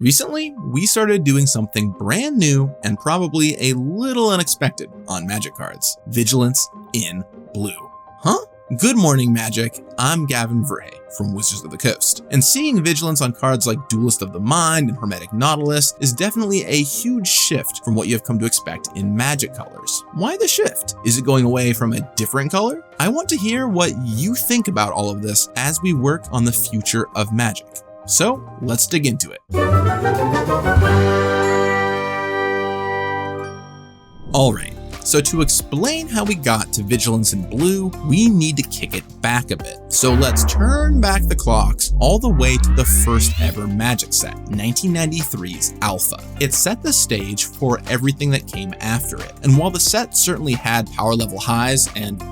Recently, we started doing something brand new and probably a little unexpected on Magic cards. Vigilance in blue. Huh? Good morning, Magic. I'm Gavin Verhey from Wizards of the Coast, and seeing Vigilance on cards like Duelist of the Mind and Hermetic Nautilus is definitely a huge shift from what you have come to expect in Magic colors. Why the shift? Is it going away from a different color? I want to hear what you think about all of this as we work on the future of Magic. So let's dig into it. All right. So to explain how we got to Vigilance in blue, we need to kick it back a bit. So let's turn back the clocks all the way to the first ever Magic set, 1993's Alpha. It set the stage for everything that came after it. And while the set certainly had power level highs and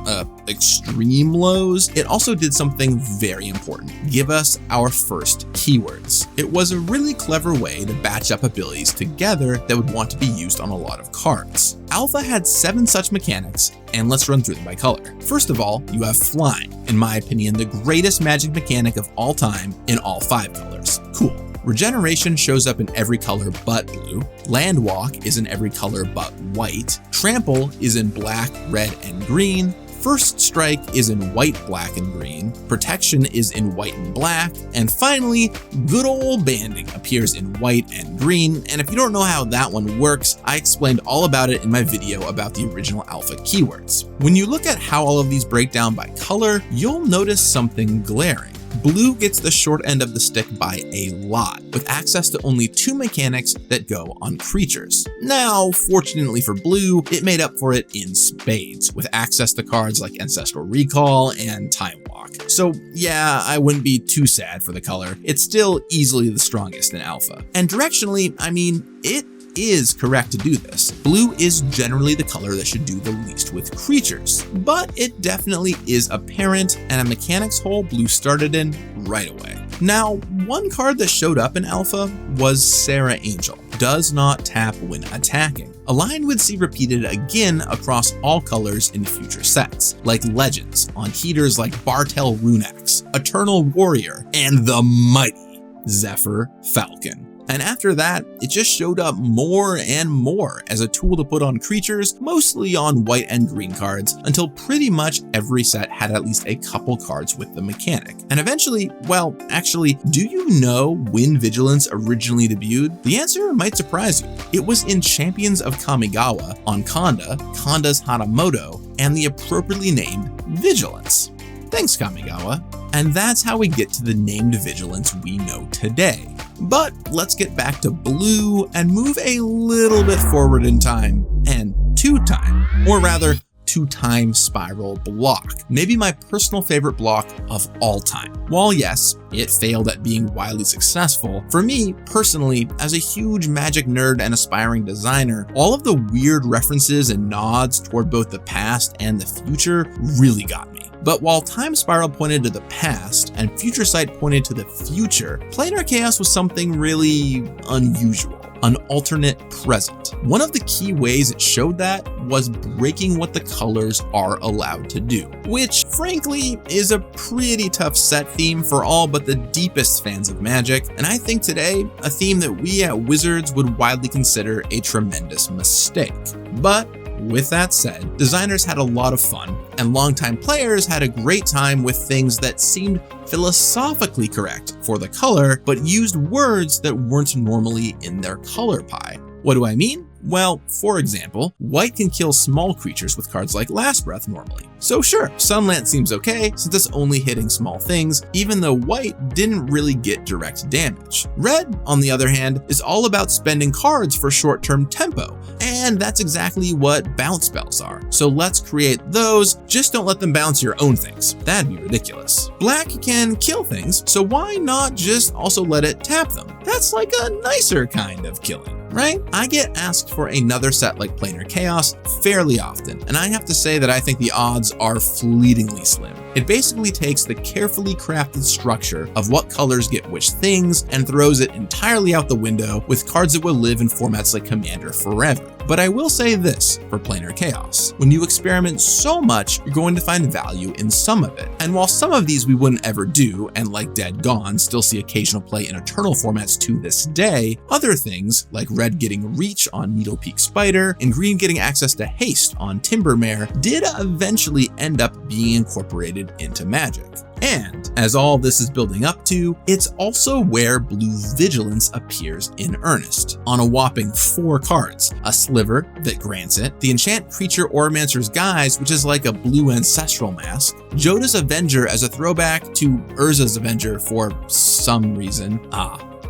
extreme lows, it also did something very important: give us our first keywords. It was a really clever way to batch up abilities together that would want to be used on a lot of cards. Alpha had 7 such mechanics, and let's run through them by color. First of all, you have flying. In my opinion, the greatest Magic mechanic of all time in all 5 colors. Cool. Regeneration shows up in every color but blue. Landwalk is in every color but white. Trample is in black, red, and green. First Strike is in white, black, and green. Protection is in white and black. And finally, good old banding appears in white and green. And if you don't know how that one works, I explained all about it in my video about the original Alpha keywords. When you look at how all of these break down by color, you'll notice something glaring. Blue gets the short end of the stick by a lot, with access to only 2 mechanics that go on creatures. Now, fortunately for blue, it made up for it in spades, with access to cards like Ancestral Recall and Time Walk. So yeah, I wouldn't be too sad for the color. It's still easily the strongest in Alpha. And directionally, I mean, it is correct to do this. Blue is generally the color that should do the least with creatures, but it definitely is apparent and a mechanics hole blue started in right away. Now, one card that showed up in Alpha was Serra Angel. Does not tap when attacking. A line would see repeated again across all colors in future sets, like Legends, on heaters like Bartel Runax, Eternal Warrior, and the mighty Zephyr Falcon. And after that, it just showed up more and more as a tool to put on creatures, mostly on white and green cards, until pretty much every set had at least a couple cards with the mechanic. And eventually, well, actually, do you know when Vigilance originally debuted? The answer might surprise you. It was in Champions of Kamigawa on Konda's Hanamoto, and the appropriately named Vigilance. Thanks, Kamigawa. And that's how we get to the named Vigilance we know today. But let's get back to blue and move a little bit forward in time and to time, or rather to Time Spiral block. Maybe my personal favorite block of all time. While yes, it failed at being wildly successful, for me personally, as a huge Magic nerd and aspiring designer, all of the weird references and nods toward both the past and the future really got me. But while Time Spiral pointed to the past and Future Sight pointed to the future, Planar Chaos was something really unusual. An alternate present. One of the key ways it showed that was breaking what the colors are allowed to do, which frankly is a pretty tough set theme for all but the deepest fans of Magic, and I think today a theme that we at Wizards would widely consider a tremendous mistake. But with that said, designers had a lot of fun, and longtime players had a great time with things that seemed philosophically correct for the color, but used words that weren't normally in their color pie. What do I mean? Well, for example, white can kill small creatures with cards like Last Breath normally. So sure, Sunlance seems okay since it's only hitting small things, even though white didn't really get direct damage. Red, on the other hand, is all about spending cards for short-term tempo, and that's exactly what bounce spells are. So let's create those, just don't let them bounce your own things. That'd be ridiculous. Black can kill things, so why not just also let it tap them? That's like a nicer kind of killing, right? I get asked for another set like Planar Chaos fairly often, and I have to say that I think the odds are fleetingly slim. It basically takes the carefully crafted structure of what colors get which things and throws it entirely out the window with cards that will live in formats like Commander forever. But I will say this for Planar Chaos. When you experiment so much, you're going to find value in some of it. And while some of these we wouldn't ever do, and like Dead Gone, still see occasional play in Eternal formats to this day, other things, like red getting reach on Needle Peak Spider, and green getting access to haste on Timbermare, did eventually end up being incorporated into Magic. And as all this is building up to, it's also where blue Vigilance appears in earnest, on a whopping 4 cards: a Sliver that grants it, the Enchant Creature Oromancer's Guise, which is like a blue Ancestral Mask, Joda's Avenger as a throwback to Urza's Avenger for some reason,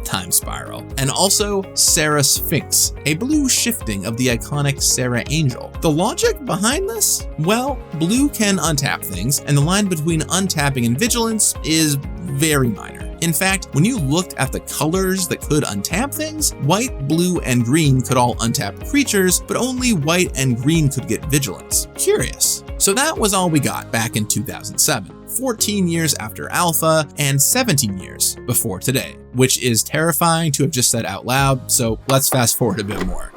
Time Spiral, and also Serra Sphinx, a blue shifting of the iconic Serra Angel. The logic behind this? Well, blue can untap things, and the line between untapping and Vigilance is very minor. In fact, when you looked at the colors that could untap things, white, blue, and green could all untap creatures, but only white and green could get Vigilance. Curious. So that was all we got back in 2007, 14 years after Alpha and 17 years before today, which is terrifying to have just said out loud, so let's fast forward a bit more.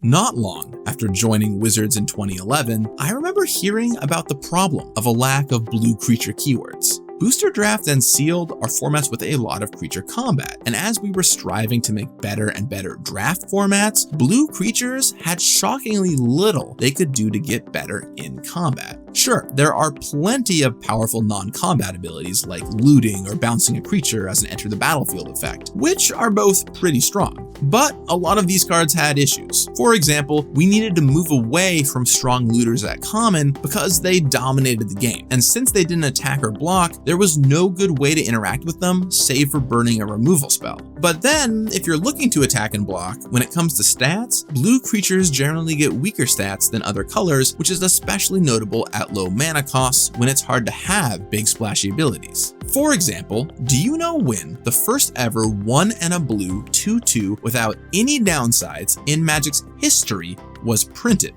Not long after joining Wizards in 2011, I remember hearing about the problem of a lack of blue creature keywords. Booster Draft and Sealed are formats with a lot of creature combat, and as we were striving to make better and better draft formats, blue creatures had shockingly little they could do to get better in combat. Sure, there are plenty of powerful non-combat abilities like looting or bouncing a creature as an enter the battlefield effect, which are both pretty strong. But a lot of these cards had issues. For example, we needed to move away from strong looters at common because they dominated the game, and since they didn't attack or block, there was no good way to interact with them save for burning a removal spell. But then, if you're looking to attack and block, when it comes to stats, blue creatures generally get weaker stats than other colors, which is especially notable at low mana costs when it's hard to have big splashy abilities. For example, do you know when the first ever 1 and a blue 2/2 without any downsides in Magic's history was printed?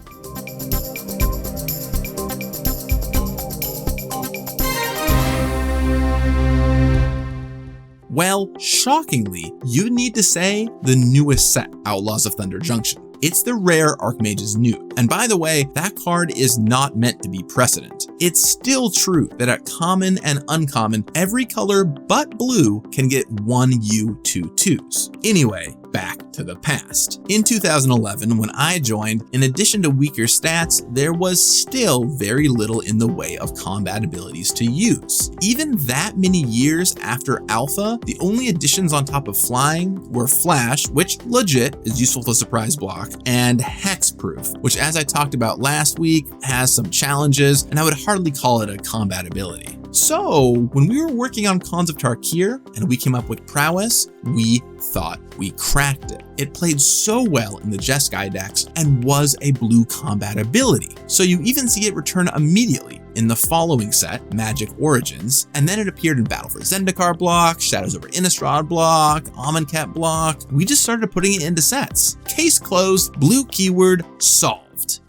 Well, shockingly, you need to say the newest set, Outlaws of Thunder Junction. It's the rare Archmage's New. And by the way, that card is not meant to be precedent. It's still true that at common and uncommon, every color but blue can get 1U 2/2s. Anyway, back to the past. In 2011, when I joined, in addition to weaker stats, there was still very little in the way of combat abilities to use. Even that many years after Alpha, the only additions on top of flying were Flash, which legit is useful to surprise block, and Hexproof, which as I talked about last week, has some challenges, and I would hardly call it a combat ability. So when we were working on Khans of Tarkir and we came up with Prowess, we thought we cracked it. It played so well in the Jeskai decks and was a blue combat ability. So you even see it return immediately in the following set, Magic Origins, and then it appeared in Battle for Zendikar block, Shadows over Innistrad block, Amonkhet block. We just started putting it into sets. Case closed, blue keyword solved.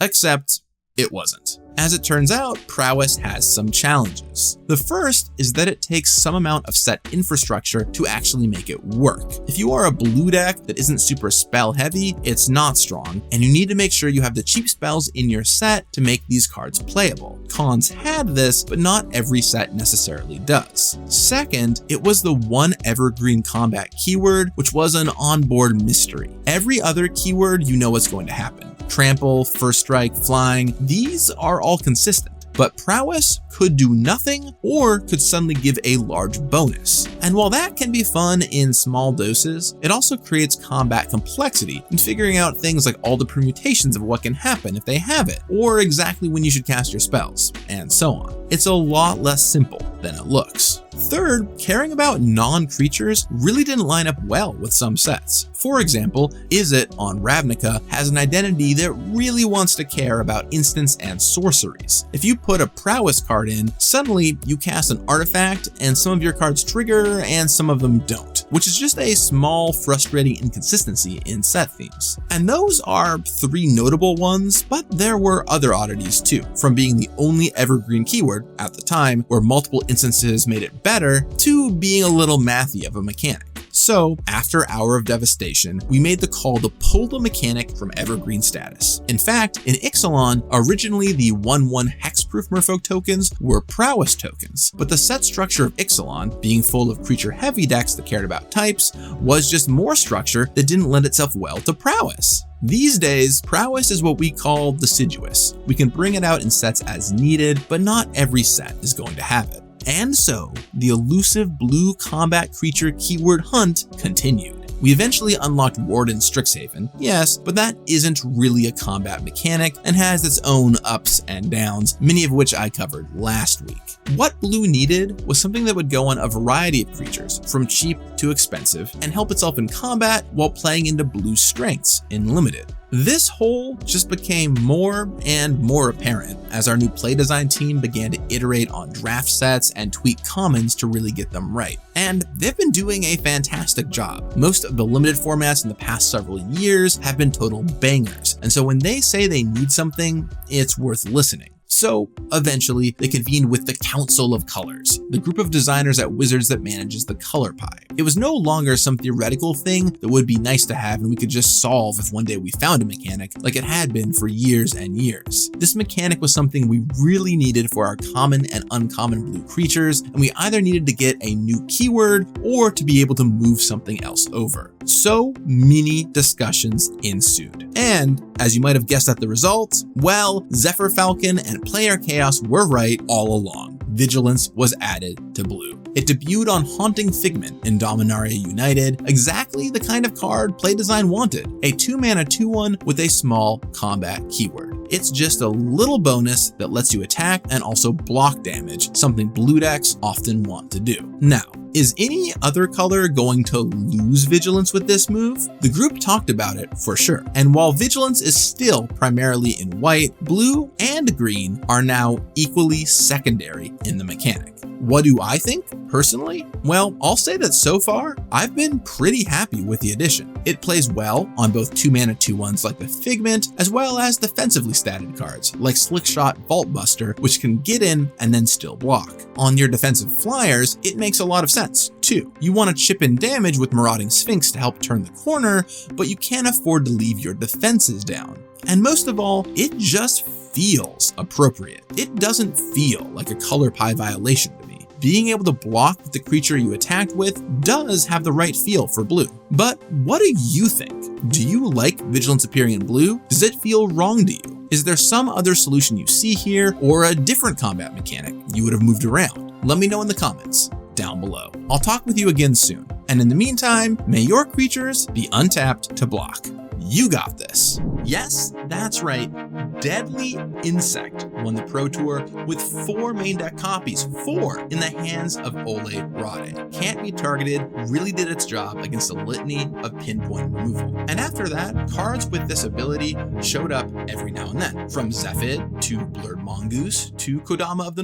Except it wasn't. As it turns out, Prowess has some challenges. The first is that it takes some amount of set infrastructure to actually make it work. If you are a blue deck that isn't super spell heavy, it's not strong, and you need to make sure you have the cheap spells in your set to make these cards playable. Khans had this, but not every set necessarily does. Second, it was the one evergreen combat keyword, which was an onboard mystery. Every other keyword, you know what's going to happen. Trample, First Strike, Flying, these are all consistent, but Prowess could do nothing or could suddenly give a large bonus. And while that can be fun in small doses, it also creates combat complexity in figuring out things like all the permutations of what can happen if they have it, or exactly when you should cast your spells, and so on. It's a lot less simple than it looks. Third, caring about non-creatures really didn't line up well with some sets. For example, Izzet on Ravnica has an identity that really wants to care about instants and sorceries. If you put a Prowess card in, suddenly you cast an artifact and some of your cards trigger and some of them don't, which is just a small, frustrating inconsistency in set themes. And those are 3 notable ones, but there were other oddities too, from being the only evergreen keyword at the time where multiple instances made it better to being a little mathy of a mechanic. So after Hour of Devastation, we made the call to pull the mechanic from evergreen status. In fact, in Ixalan, originally the 1/1 hexproof merfolk tokens were prowess tokens, but the set structure of Ixalan, being full of creature heavy decks that cared about types, was just more structure that didn't lend itself well to prowess. These days, prowess is what we call deciduous. We can bring it out in sets as needed, but not every set is going to have it. And so, the elusive blue combat creature keyword hunt continued. We eventually unlocked Warden Strixhaven, yes, but that isn't really a combat mechanic and has its own ups and downs, many of which I covered last week. What blue needed was something that would go on a variety of creatures, from cheap to expensive, and help itself in combat while playing into blue's strengths in limited. This hole just became more and more apparent as our new play design team began to iterate on draft sets and tweak commons to really get them right. And they've been doing a fantastic job. Most of the limited formats in the past several years have been total bangers, and so when they say they need something, it's worth listening. So eventually they convened with the Council of Colors, the group of designers at Wizards that manages the color pie. It was no longer some theoretical thing that would be nice to have and we could just solve if one day we found a mechanic, like it had been for years and years. This mechanic was something we really needed for our common and uncommon blue creatures, and we either needed to get a new keyword or to be able to move something else over. So many discussions ensued. And as you might have guessed at the results, well, Zephyr Falcon and Planar Chaos were right all along. Vigilance was added to blue. It debuted on Haunting Figment in Dominaria United, exactly the kind of card play design wanted, a 2-mana 2/1 with a small combat keyword. It's just a little bonus that lets you attack and also block damage, something blue decks often want to do. Now, is any other color going to lose Vigilance with this move? The group talked about it for sure. And while Vigilance is still primarily in white, blue and green are now equally secondary in the mechanic. What do I think, personally? Well, I'll say that so far, I've been pretty happy with the addition. It plays well on both 2-mana 2/1s like the Figment, as well as defensively statted cards like Slickshot Vault Buster, which can get in and then still block. On your defensive flyers, it makes a lot of sense, too. You want to chip in damage with Marauding Sphinx to help turn the corner, but you can't afford to leave your defenses down. And most of all, it just feels appropriate. It doesn't feel like a color pie violation to me. Being able to block with the creature you attacked with does have the right feel for blue. But what do you think? Do you like Vigilance appearing in blue? Does it feel wrong to you? Is there some other solution you see here, or a different combat mechanic you would have moved around? Let me know in the comments down below. I'll talk with you again soon. And in the meantime, may your creatures be untapped to block. You got this. Yes, that's right. Deadly Insect won the Pro Tour with 4 main deck copies, 4 in the hands of Ole Rade. Can't be targeted really did its job against a litany of pinpoint removal. And after that, cards with this ability showed up every now and then, from Zephid to Blurred Mongoose to Kodama of the